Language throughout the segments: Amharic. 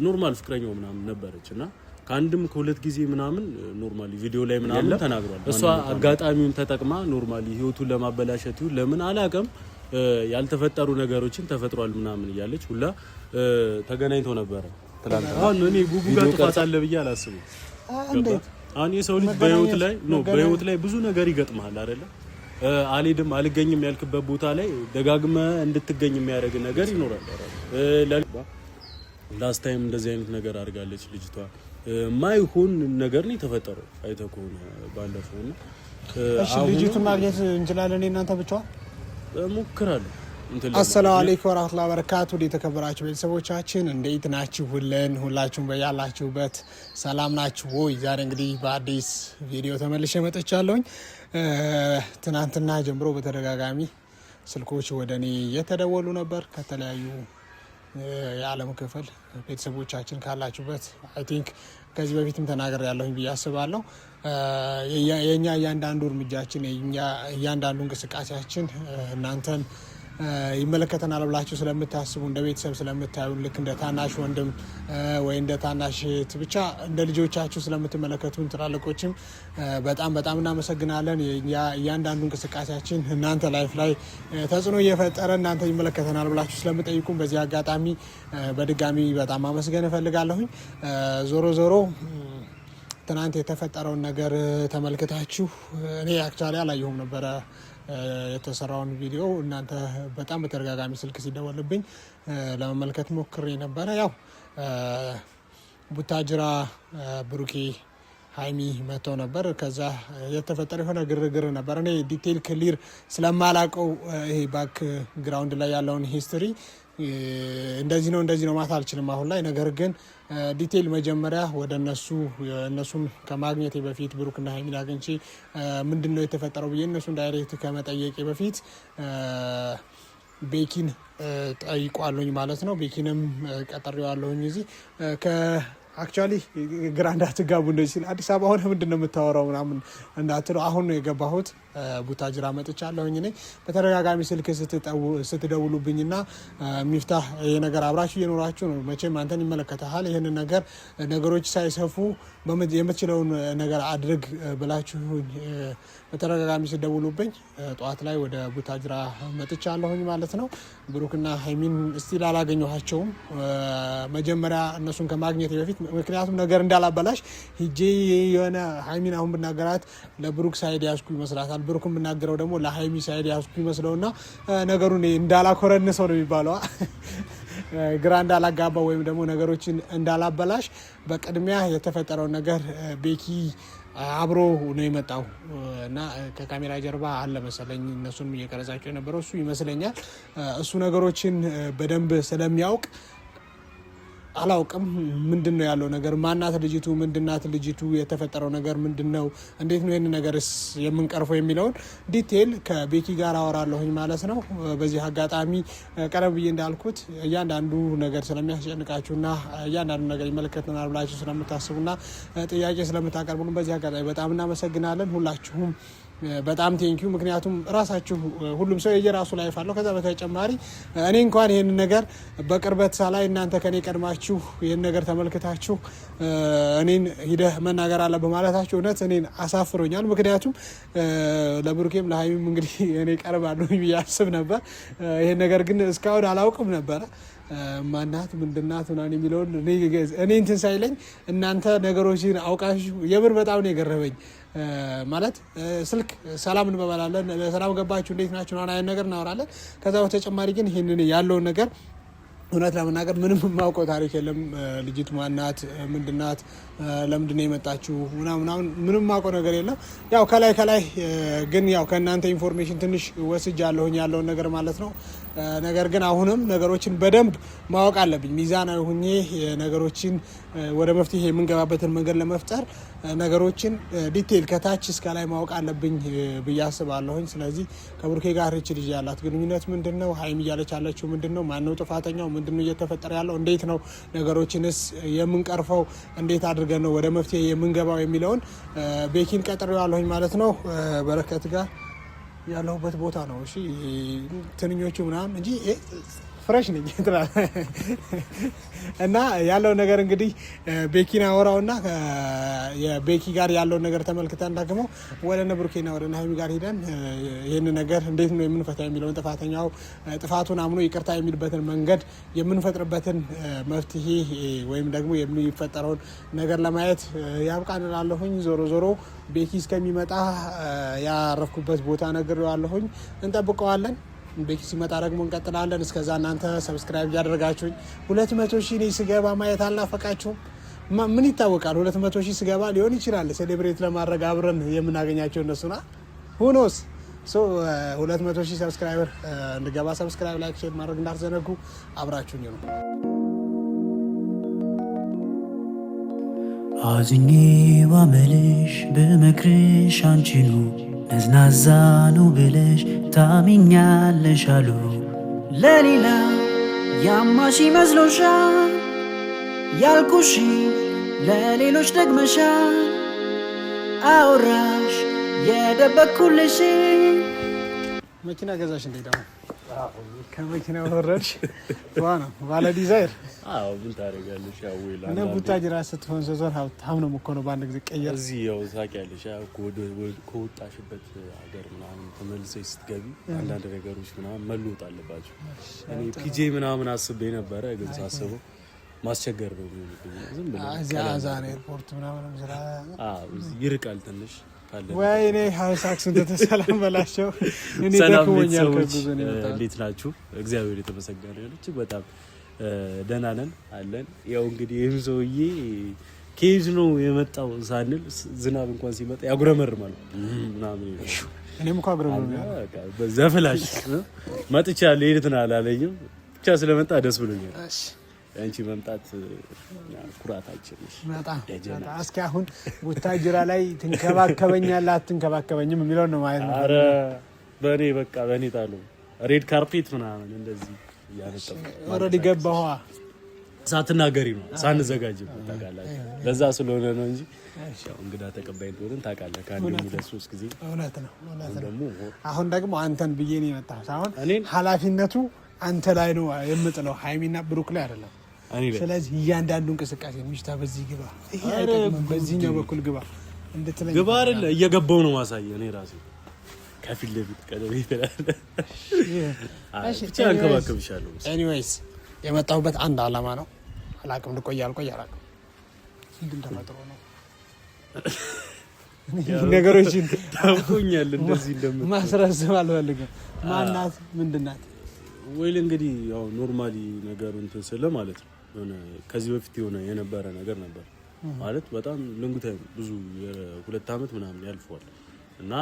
ኖርማል ፍቅረኛው ምናምን ነበረችና ከአንድም ከሁለት ጊዜ ምናምን ኖርማሊ ቪዲዮ ላይ ምናምን ተናግሯል። እሷ አጋጣሚውን ተጠቅማ ኖርማሊ ህይወቱን ለማበላሸት ይሁን ለምን አላቀም ያልተፈጠሩ ነገሮችን ተፈጥሯል ምናምን እያለች ሁላ ተገናኝተው ነበር ትላንት። አሁን እኔ ጉጉ ጋር ጥፋት አለ ብዬ አላስብም። አሁን የሰው ልጅ በህይወት ላይ ብዙ ነገር ይገጥማል አይደለ? አልሄድም አልገኝም ያልክበት ቦታ ላይ ደጋግመ እንድትገኝ የሚያደርግ ነገር ይኖራል። ላስት ታይም እንደዚህ አይነት ነገር አድርጋለች ልጅቷ። ማይሆን ነገር ነው የተፈጠረው አይተህ ከሆነ ባለፈው ነው። እሺ ልጅቱን ማግኘት እንችላለን እናንተ ብቻ ሞክራለሁ። አሰላሙ አለይኩም ወራህመቱላሂ ወበረካቱ። የተከበራችሁ ቤተሰቦቻችን እንዴት ናችሁ? ሁላችሁም በያላችሁበት ሰላም ናችሁ ወይ? ዛሬ እንግዲህ በአዲስ ቪዲዮ ተመልሼ መጥቻለሁኝ። ትናንትና ጀምሮ በተደጋጋሚ ስልኮች ወደ እኔ እየተደወሉ ነበር ከተለያዩ የዓለም ክፍል ቤተሰቦቻችን ካላችሁበት አይ ቲንክ ከዚህ በፊትም ተናገር ያለሁኝ ብዬ አስባለሁ። የኛ እያንዳንዱ እርምጃችን እያንዳንዱ እንቅስቃሴያችን እናንተን ይመለከተናል ብላችሁ ስለምታስቡ እንደ ቤተሰብ ስለምታዩ ልክ እንደ ታናሽ ወንድም ወይ እንደ ታናሽ ብቻ እንደ ልጆቻችሁ ስለምትመለከቱን ትላልቆችም በጣም እናመሰግናለን። እያንዳንዱ እንቅስቃሴያችን እናንተ ላይፍ ላይ ተጽዕኖ እየፈጠረ እናንተ ይመለከተናል ብላችሁ ስለምጠይቁን በዚህ አጋጣሚ በድጋሚ በጣም አመስገን እፈልጋለሁኝ። ዞሮ ትናንት የተፈጠረውን ነገር ተመልክታችሁ እኔ አክቹዋሊ አላየሁም ነበረ የተሰራውን ቪዲዮ። እናንተ በጣም በተደጋጋሚ ስልክ ሲደወልብኝ ለመመልከት ሞክሬ ነበረ። ያው ቡታጅራ ብሩኬ ሀይሚ መጥተው ነበር። ከዛ የተፈጠረ የሆነ ግርግር ነበር። እኔ ዲቴይል ክሊር ስለማላቀው ይሄ ባክ ግራውንድ ላይ ያለውን ሂስትሪ እንደዚህ ነው ማለት አልችልም አሁን ላይ። ነገር ግን ዲቴይል መጀመሪያ ወደ እነሱን ከማግኘቴ በፊት ብሩክና ሀይሚን አግኝቼ ምንድነው የተፈጠረው ብዬ እነሱን ዳይሬክት ከመጠየቄ በፊት ቤኪን ጠይቋለሁኝ ማለት ነው። ቤኪንም ቀጠሬዋለሁኝ እዚህ አክቹዋሊ ግራ እንዳትጋቡ እንደዚህ ሲል አዲስ አበባ ሆነ ምንድነው የምታወራው ምናምን እንዳትለው አሁን ነው የገባሁት። ቡታጅራ መጥቻለሁኝ። እኔ በተደጋጋሚ ስልክ ስትደውሉብኝና ሚፍታህ ይሄ ነገር አብራችሁ እየኖራችሁ ነው መቼም አንተን ይመለከታል ይሄንን ነገር ነገሮች ሳይሰፉ የምትችለውን ነገር አድርግ ብላችሁ በተደጋጋሚ ስትደውሉብኝ ጠዋት ላይ ወደ ቡታጅራ መጥቻለሁኝ ማለት ነው። ብሩክና ሀይሚን እስቲል አላገኘኋቸውም መጀመሪያ እነሱን ከማግኘት በፊት ምክንያቱም ነገር እንዳላበላሽ ሂጄ የሆነ ሀይሚን አሁን ብናገራት ለብሩክ ሳይድ ያስኩ ይመስላታል። ብሩክም ብናገረው ደግሞ ለሀይሚ ሳይድ ያስኩ ይመስለውና ነገሩን እንዳላኮረንሰው ነው የሚባለው ግራ እንዳላጋባ ወይም ደግሞ ነገሮችን እንዳላበላሽ በቅድሚያ የተፈጠረውን ነገር ቤኪ አብሮ ነው የመጣው እና ከካሜራ ጀርባ አለ መሰለኝ እነሱንም እየቀረጻቸው የነበረው እሱ ይመስለኛል። እሱ ነገሮችን በደንብ ስለሚያውቅ አላውቅም ምንድነው ያለው ነገር ማናት ልጅቱ ምንድናት ልጅቱ የተፈጠረው ነገር ምንድነው እንዴት ነው ይሄን ነገርስ የምንቀርፈው የሚለውን ዲቴል ከቤኪ ጋር አወራለሁኝ ማለት ነው። በዚህ አጋጣሚ ቀረብ ብዬ እንዳልኩት እያንዳንዱ ነገር ስለሚያስጨንቃችሁና እያንዳንዱ ነገር ይመለከተናል ብላችሁ ስለምታስቡና ጥያቄ ስለምታቀርቡልን በዚህ አጋጣሚ በጣም እናመሰግናለን ሁላችሁም በጣም ቴንኪዩ። ምክንያቱም ራሳችሁ ሁሉም ሰው የየራሱ ላይፍ አለው። ከዛ በተጨማሪ እኔ እንኳን ይሄን ነገር በቅርበት ሳላይ እናንተ ከኔ ቀድማችሁ ይሄን ነገር ተመልክታችሁ እኔን ሂደህ መናገር አለ በማለታችሁ እውነት እኔን አሳፍሮኛል። ምክንያቱም ለብሩኬም ለሀይሚም እንግዲህ እኔ ቀርባለሁ ብዬ አስብ ነበር። ይሄን ነገር ግን እስካሁን አላውቅም ነበረ ማናት ምንድናት ምናምን የሚለውን እኔ እንትን ሳይለኝ እናንተ ነገሮችን አውቃችሁ የምር በጣም ነው የገረመኝ። ማለት ስልክ ሰላም እንበባላለን ሰላም ገባችሁ እንዴት ናችሁ ነው አይነት ነገር እናወራለን። ከዛ በተጨማሪ ግን ይሄንን ያለውን ነገር እውነት ለመናገር ምንም የማውቀው ታሪክ የለም። ልጅቱ ማናት ምንድናት ለምንድነው የመጣችሁ ምናምን ምንም የማውቀው ነገር የለም። ያው ከላይ ግን ያው ከእናንተ ኢንፎርሜሽን ትንሽ ወስጃለሁኝ ያለውን ነገር ማለት ነው። ነገር ግን አሁንም ነገሮችን በደንብ ማወቅ አለብኝ ሚዛናዊ ሆኜ ነገሮችን ወደ መፍትሄ የምንገባበትን መንገድ ለመፍጠር ነገሮችን ዲቴይል ከታች እስከ ላይ ማወቅ አለብኝ ብዬ አስባለሁኝ። ስለዚህ ከብሩኬ ጋር እቺ ልጅ ያላት ግንኙነት ምንድነው ሀይሚ እያለች ያለችው ምንድነው ማነው ጥፋተኛው ምንድነው እየተፈጠረ ያለው እንዴት ነው ነገሮችንስ የምንቀርፈው እንዴት አድርገን ነው ወደ መፍትሄ የምንገባው የሚለውን ቤኪን ቀጥሬዋለሁኝ ማለት ነው። በረከት ጋር ያለሁበት ቦታ ነው። እሺ ትንኞቹ ምናምን እንጂ ፍሬሽ ነኝ እና ያለው ነገር እንግዲህ ቤኪና ወራውና የቤኪ ጋር ያለው ነገር ተመልክተን ደግሞ ወደ ነብሩኬና ወደ ናሂሚ ጋር ሄደን ይሄን ነገር እንዴት ነው የምንፈታው የሚለውን ጥፋተኛው ጥፋቱን አምኖ ይቅርታ የሚልበትን መንገድ የምንፈጥርበትን መፍትሄ ወይም ደግሞ የሚፈጠረውን ነገር ለማየት ያብቃን እላለሁኝ። ዞሮ ቤኪ እስከሚመጣ ያረፍኩበት ቦታ ነግሬዋለሁኝ። እንጠብቀዋለን። ቤኪ ሲመጣ ደግሞ እንቀጥላለን። እስከዛ እናንተ ሰብስክራይብ ያደረጋችሁኝ 200 ሺህ ነኝ ስገባ ማየት አልናፈቃችሁም? ምን ይታወቃል 200 ሺህ ስገባ ሊሆን ይችላል ሴሌብሬት ለማድረግ አብረን የምናገኛቸው እነሱና ሁኖስ 200 ሺህ ሰብስክራይበር እንድገባ ሰብስክራይብ፣ ላይክ፣ ሼር ማድረግ እንዳትዘነጉ። አብራችሁኝ ነው። አዝኜ ባመልሽ በመክርሽ አንቺኑ ነዝናዛ ነው ብለሽ ታሚኛለሽ አሉ። ለሌላ ያማሽ መስሎሻል ያልኩሽ ለሌሎች ደግመሻል። አውራሽ የደበኩልሽ መኪና ገዛሽ እንዴ? ደግሞ ከመኪና ወረድሽ ዋና ባለ ዲዛይር ምን ታደርጋለሽ? ያውላ እና ቡታጅራ ስትሆን ዘዞር ሀብታም ነው እኮ ነው በአንድ ጊዜ ቀየር። እዚህ ያው ታውቂያለሽ ከወጣሽበት ሀገር ምናምን ተመልሰሽ ስትገቢ አንዳንድ ነገሮች ምናምን መለወጥ አለባቸው። እኔ ፒጄ ምናምን አስቤ ነበረ፣ ግን ሳስበው ማስቸገር ነው የሚሆንብኝ። ዝም ብሎ እዚያ አዛን ኤርፖርት ምናምን ስራ ይርቃል ትንሽ። ወይኔ ሀሳክሱን ተሰላም በላቸው። እኔ ደክሞኛል ከጉዞ ነው የመጣሁት። እንዴት ናችሁ? እግዚአብሔር የተመሰገነ ይሁን። እጅግ በጣም ደህና ነን አለን። ያው እንግዲህ ይህም ሰውዬ ኬዝ ነው የመጣው ሳንል ዝናብ እንኳን ሲመጣ ያጉረመርማል ምናምን ይላል። እኔም እኮ አጉረመርማል ዘፍላሽ መጥቻለሁ ሄድትና አላለኝም። ብቻ ስለመጣ ደስ ብሎኛል። እሺ አንቺ መምጣት ኩራታችን ነሽ በጣም። እስኪ አሁን ቡታጅራ ላይ ትንከባከበኛለህ አትንከባከበኝም የሚለው ነው ማለት ነው። አረ በኔ በቃ በኔ ጣሉ ሬድ ካርፔት ምናምን እንደዚህ ያነጠፉ ኦሬዲ ገባሁ። ሳትናገሪ ነው ሳንዘጋጅ ታውቃላችሁ። ለዛ ስለሆነ ነው እንጂ ያው እንግዳ ተቀባይ እንደሆነን ታውቃለህ። ከአንድ ሁለት ሶስት ጊዜ እውነት ነው። አሁን ደግሞ አንተን ብዬ ነው የመጣሁት። አሁን ኃላፊነቱ አንተ ላይ ነው የምጥለው፣ ሃይሚና ብሩክ ላይ አይደለም። ስለዚህ እያንዳንዱ እንቅስቃሴ ሚስታ በዚህ ግባ፣ ይሄ አይደለም በዚህኛው በኩል ግባ እንድትለኝ ግባ አይደለ እየገባው ነው ማሳየ እኔ ራሴ ከፊት ለፊት ቀደም ይላል። እሺ አንከባከብሻለሁ። ኤኒዌይስ የመጣሁበት አንድ አላማ ነው። አላቅም ልቆይ አላቅም ግን ተፈጥሮ ነው ነገሮችን ታውቁኛል። እንደዚህ ማስረዘም አልፈልግም። ማናት ምንድናት? ወይል እንግዲህ ያው ኖርማሊ ነገሩ እንትን ስለ ማለት ነው የሆነ ከዚህ በፊት የነበረ ነገር ነበር ማለት በጣም ለንጉታይ ብዙ የሁለት አመት ምናምን ያልፈዋል እና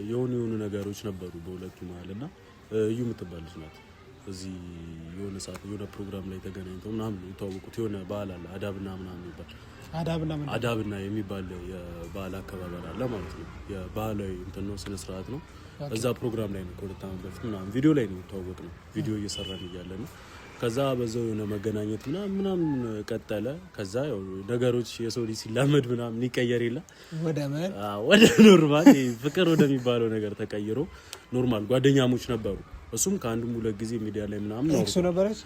የሆኑ ነገሮች ነበሩ በሁለቱ መሀልና እዩ የምትባል ልጅ ናት። እዚህ የሆነ ሰዓት የሆነ ፕሮግራም ላይ ተገናኝተው ምናምን የተዋወቁት የሆነ በዓል አለ አዳብና ምናምን ይባል አዳብና የሚባል የበዓል አከባበር አለ ማለት ነው። የባህላዊ እንትን ነው ስነ ስርዓት ነው። እዛ ፕሮግራም ላይ ነው ከሁለት አመት በፊት ምናምን ቪዲዮ ላይ ነው የተዋወቅ ነው ቪዲዮ እየሰራን እያለ ነው። ከዛ በዛው የሆነ መገናኘት ምናምን ቀጠለ። ከዛ ያው ነገሮች የሰው ልጅ ሲላመድ ምናምን ይቀየር የለ ወደ ኖርማል ፍቅር ወደሚባለው ነገር ተቀይሮ ኖርማል ጓደኛሞች ነበሩ። እሱም ከአንድም ሁለት ጊዜ ሚዲያ ላይ ምናምን ነው እሱ ነበረች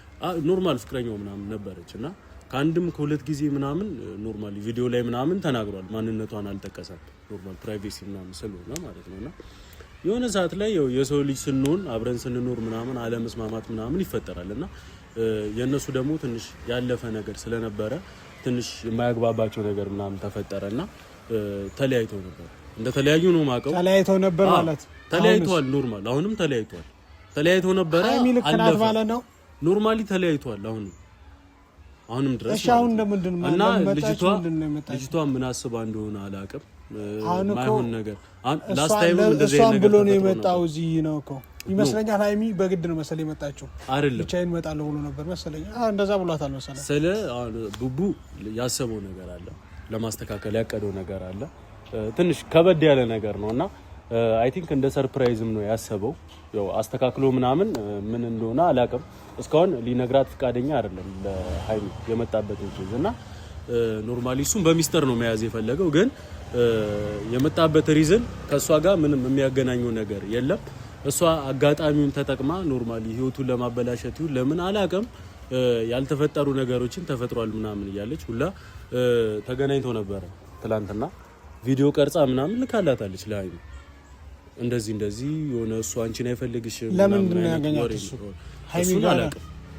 ኖርማል ፍቅረኛው ምናምን ነበረች እና ከአንድም ከሁለት ጊዜ ምናምን ኖርማል ቪዲዮ ላይ ምናምን ተናግሯል። ማንነቷን አልጠቀሰም ኖርማል ፕራይቬሲ ምናምን ስለሆነ ማለት ነውና የሆነ ሰዓት ላይ የሰው ልጅ ስንሆን አብረን ስንኖር ምናምን አለመስማማት ምናምን ይፈጠራል እና የነሱ ደግሞ ትንሽ ያለፈ ነገር ስለነበረ ትንሽ የማያግባባቸው ነገር ምናምን ተፈጠረና ተለያይተው ነበር። እንደተለያዩ ነው ማቀው። ተለያይተው ነበር ማለት ተለያይተዋል። ኖርማል አሁንም ተለያይተው ነበር። አለፈ ማለት ነው። ኖርማሊ ተለያይተዋል አሁንም ድረስ። እሺ አሁን እንደምንድን እና ልጅቷ ምን አስባ እንደሆነ አላውቅም። ማይሆን ነገር ላስት ታይም እንደዚህ እሷም ብሎ ነው የመጣው እዚህ ነው እኮ ይመስለኛል። ሃይሚ በግድ ነው መሰለኝ የመጣችው አይደለም ብቻዬን እመጣለሁ ብሎ ነበር መሰለኝ። እንደዛ ብሏታል መሰለኝ። ስለ ቡቡ ያሰበው ነገር አለ፣ ለማስተካከል ያቀደው ነገር አለ። ትንሽ ከበድ ያለ ነገር ነውና አይ ቲንክ እንደ ሰርፕራይዝም ነው ያሰበው። ያው አስተካክሎ ምናምን ምን እንደሆነ አላውቅም። እስካሁን ሊነግራት ፈቃደኛ አይደለም ለሃይሚ የመጣበት እንጂ እና ኖርማሊ እሱም በሚስጥር ነው መያዝ የፈለገው። ግን የመጣበት ሪዝን ከሷ ጋር ምንም የሚያገናኘው ነገር የለም። እሷ አጋጣሚውን ተጠቅማ ኖርማሊ ህይወቱን ለማበላሸት ይሁን ለምን አላውቅም ያልተፈጠሩ ነገሮችን ተፈጥሯል ምናምን እያለች ሁላ ተገናኝተው ነበረ ትላንትና ቪዲዮ ቀርጻ ምናምን ልካላታለች ለሀይሚ እንደዚህ የሆነ እሱ አንቺን አይፈልግሽም ለምን እንደያገኛት እሱ ሃይሚ ጋር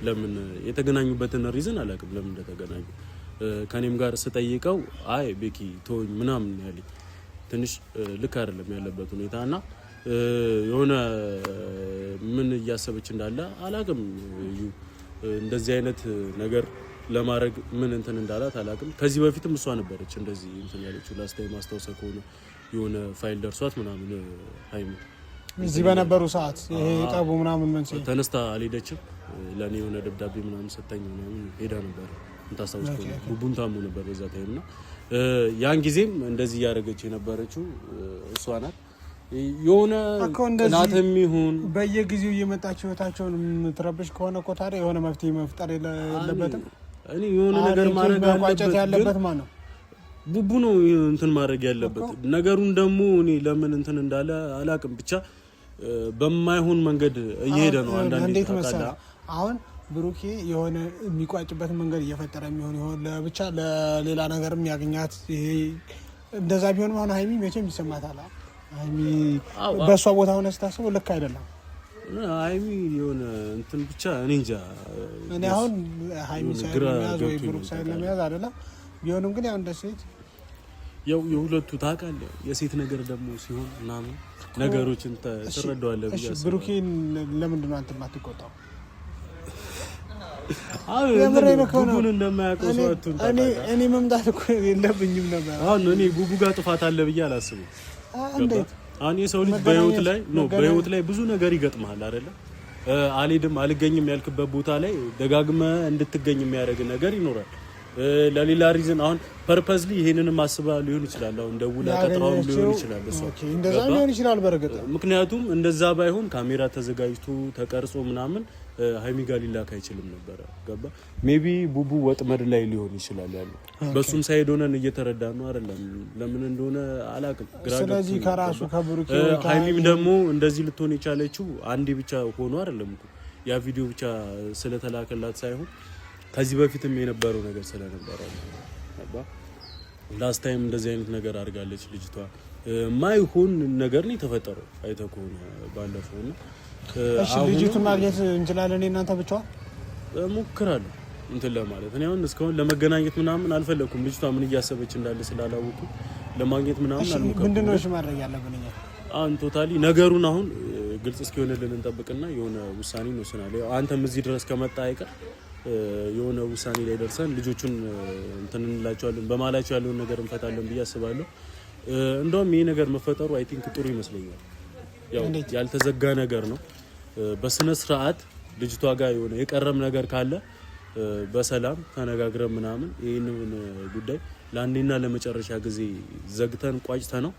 ለምን የተገናኙበትን ሪዝን አላውቅም ለምን እንደተገናኙ ከኔም ጋር ስጠይቀው አይ ቤኪ ተወኝ ምናምን ያለኝ ትንሽ ልክ አይደለም ያለበት ሁኔታና የሆነ ምን እያሰበች እንዳለ አላውቅም እንደዚህ አይነት ነገር ለማድረግ ምን እንትን እንዳላት አላውቅም ከዚህ በፊትም እሷ ነበረች እንደዚህ እንትን ያለችው ላስታይ ማስተዋወሰ ከሆነ የሆነ ፋይል ደርሷት ምናምን ሃይሚ እዚህ በነበሩ ሰዓት ይሄ ጠቡ ምናምን ምን ተነስታ አልሄደችም ለኔ የሆነ ደብዳቤ ምናምን ሰጠኝ ምናምን ሄዳ ነበር እንታስታውስ ከሆነ ቡቡን ታሙ ነበር በዛ ታይምና ያን ጊዜም እንደዚህ ያደረገች የነበረችው እሷ ናት የሆነ እናትም ይሁን በየጊዜው እየመጣች ህይወታቸውን የምትረብሽ ከሆነ እኮ ታዲያ የሆነ መፍትሄ መፍጠር የለበትም እኔ የሆነ ነገር ማድረግ ያለበት ማን ነው ቡቡ ነው እንትን ማድረግ ያለበት ነገሩን ደግሞ እኔ ለምን እንትን እንዳለ አላውቅም ብቻ በማይሆን መንገድ እየሄደ ነው አንዳንዴ እንዴት መሰለህ አሁን ብሩኬ የሆነ የሚቋጭበት መንገድ እየፈጠረ የሚሆን ለብቻ ለሌላ ነገርም ያገኛት ይሄ እንደዛ ቢሆን ማለት ሃይሚ መቼም ይሰማታል ሃይሚ በሷ ቦታ ሆነ ስታስበው ልክ አይደለም ሃይሚ የሆነ እንትን ብቻ እኔ እንጃ እኔ አሁን ሃይሚ ሳይለሚያዝ ወይ ብሩክ ሳይለሚያዝ አይደለም ቢሆንም ግን ያው እንደ ሴት የሁለቱ ታውቃለህ የሴት ነገር ደግሞ ሲሆን ምናምን ነገሮችን ትረዳዋለህ ብዬ አስባለሁ ብሩኬ ለምንድን ነው አንተ የማትቆጣው ቡቡን እንደማያውቀው ሰው አትሁን እኔ መምጣት እኮ የለብኝም ነበር አሁን እኔ ቡቡ ጋር ጥፋት አለ ብዬ አላስብም እንዴት አሁን የሰው ልጅ በህይወት ላይ ብዙ ነገር ይገጥማል አይደለ አልሄድም አልገኝም ያልክበት ቦታ ላይ ደጋግመህ እንድትገኝ የሚያደርግ ነገር ይኖራል ለሌላ ሪዝን አሁን ፐርፐዝሊ ይሄንንም አስባ ሊሆን ይችላል አሁን ደውላ ቀጥራው ሊሆን ይችላል እሱ እንደዛ ሊሆን ይችላል በርግጥ ምክንያቱም እንደዛ ባይሆን ካሜራ ተዘጋጅቶ ተቀርጾ ምናምን ሃይሚ ጋር ሊላክ አይችልም ነበር ገባ ሜቢ ቡቡ ወጥመድ ላይ ሊሆን ይችላል ያለው በሱም ሳይድ ሆነን እየተረዳ ነው አይደለም ለምን እንደሆነ አላውቅም ስለዚህ ከራሱ ከብሩኬ ሃይሚም ደግሞ እንደዚህ ልትሆን የቻለችው አንዴ ብቻ ሆኖ አይደለም ያ ቪዲዮ ብቻ ስለተላከላት ሳይሆን ከዚህ በፊትም የነበረው ነገር ስለነበረ ነው ላስት ታይም እንደዚህ አይነት ነገር አድርጋለች ልጅቷ ማይሆን ነገር ነው የተፈጠረው አይተህ ከሆነ ባለፈው ነው እሺ ልጅቱን ማግኘት እንችላለን እናንተ ብቻ ሞክራለሁ እንትን ለማለት እኔ አሁን እስካሁን ለመገናኘት ምናምን አልፈለኩም ልጅቷ ምን እያሰበች እንዳለ ስላላወቁ ለማግኘት ምናምን አልሞከርኩም ምንድነው እሺ ማድረግ ያለብን እኛ አሁን ቶታሊ ነገሩን አሁን ግልጽ እስኪሆንልን እንጠብቅና የሆነ ውሳኔ እንወስናለን አንተም እዚህ ድረስ ከመጣ አይቀር የሆነ ውሳኔ ላይ ደርሰን ልጆቹን እንትን እንላቸዋለን በማላቸው ያለውን ነገር እንፈታለን ብዬ አስባለሁ እንደውም ይሄ ነገር መፈጠሩ አይ ቲንክ ጥሩ ይመስለኛል ያው ያልተዘጋ ነገር ነው በስነ ስርዓት ልጅቷ ጋር የሆነ የቀረም ነገር ካለ በሰላም ተነጋግረን ምናምን ይሄንን ጉዳይ ለአንዴና ለመጨረሻ ጊዜ ዘግተን ቋጭተ ነው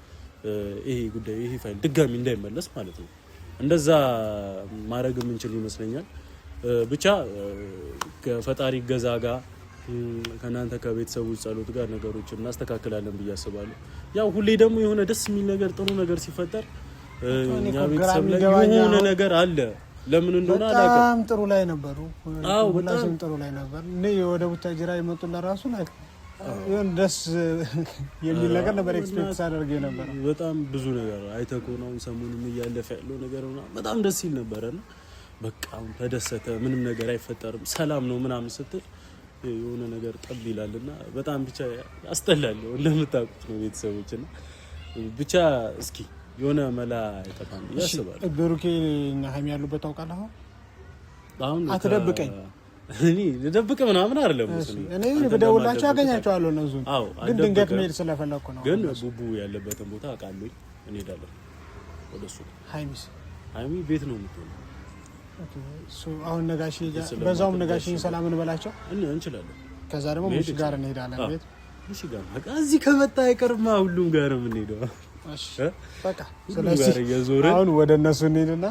ይሄ ጉዳይ ይሄ ፋይል ድጋሚ እንዳይመለስ ማለት ነው እንደዛ ማድረግ የምንችል ይመስለኛል ብቻ ከፈጣሪ ገዛ ጋር ከናንተ ከቤተሰቦች ጸሎት ጋር ነገሮችን እናስተካክላለን ብዬ አስባለሁ ያው ሁሌ ደግሞ የሆነ ደስ የሚል ነገር ጥሩ ነገር ሲፈጠር እኛ ቤተሰብ ላይ የሆነ ነገር አለ ለምን እንደሆነ አላውቅም በጣም ጥሩ ላይ ነበሩ በጣም ጥሩ ላይ ነበር እኔ ወደ ቡታጅራ የመጡና ራሱ ላይ የሆነ ደስ የሚል ነገር ነበር ኤክስፔክት አደርገ ነበር በጣም ብዙ ነገር አይተኮ ነው ሰሞኑን እያለፈ ያለው ነገር ነው በጣም ደስ ይል ነበርና በቃ ተደሰተ ምንም ነገር አይፈጠርም ሰላም ነው ምናምን ስትል የሆነ ነገር ጠብ ይላልና በጣም ብቻ ያስጠላል እንደምታውቁት ነው ቤተሰቦችና ብቻ እስኪ የሆነ መላ አይጠፋም ያስባል ብሩኬ እና ሃይሚ ያሉበት ታውቃለህ አሁን አትደብቀኝ እኔ ልደብቅ ምናምን አይደለም እኔ በደውላቸው ያገኛቸዋለሁ እነሱ ግን ድንገት መሄድ ስለፈለኩ ነው ግን ቡቡ ያለበትን ቦታ አውቃለሁ እንሄዳለን ወደሱ ሃይሚ ቤት ነው የምትሆነው አሁን ነጋሽ በዛውም ነጋሽን ሰላም እንበላቸው እንችላለን ከዛ ደግሞ ሙሽ ጋር እንሄዳለን ቤት ሙሽ ጋር በቃ እዚህ ከመጣ አይቀርማ ሁሉም ጋር ነው የምንሄደው እሺ በቃ ስለዚህ አሁን ወደ እነሱ እንሄድና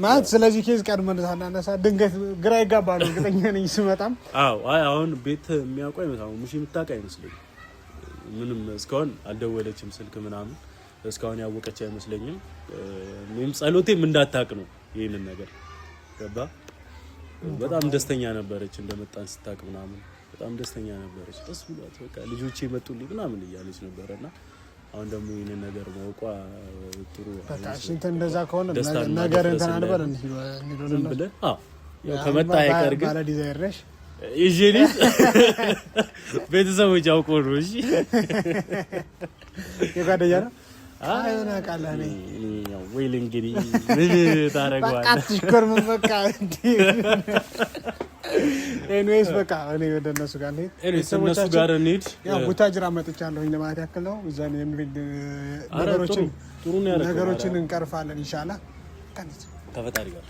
ማለት ስለዚህ ኬዝ ቀድመን ሳናነሳ ድንገት ግራ ይጋባሉ እርግጠኛ ነኝ ስመጣም አይ አሁን ቤት የሚያውቀው አይመስልም ሙሽ የምታውቅ አይመስልም ምንም እስካሁን አልደወለችም ስልክ ምናምን እስካሁን ያወቀች አይመስለኝም። ምንም ጸሎቴም እንዳታቅ ነው ይሄንን ነገር ገባ። በጣም ደስተኛ ነበረች እንደመጣን ስታቅ ምናምን በጣም ደስተኛ ነበረች። ደስ ብሏት በቃ ልጆቼ መጡልኝ ምናምን እያለች ነበርና አሁን ደግሞ ይሄንን ነገር ማውቋ ጥሩ በቃ እንት እንደዛ ከሆነ ነገር እንትን አንበል እንሂድ ብለን ያው ከመጣ አይቀር ግን ባለ ዲዛይን ነሽ ኢጂኒስ ቤተሰቦች አውቀው ነው። እሺ የጓደኛ ነው አይሆነ ቃል እኔ ያው ወይል እንግዲህ ምን ታረጋዋለህ? በቃ ትሽኮር ምን በቃ ኤኒዌይስ በቃ እኔ ወደ እነሱ ጋር እንሂድ። እነሱ ጋር እንሂድ። ያው ቡታጅራ መጥቻለሁኝ ለማለት ያክል ነው። እዛን የሚል ነገሮችን እንቀርፋለን ኢንሻአላህ ከፈጣሪ ጋር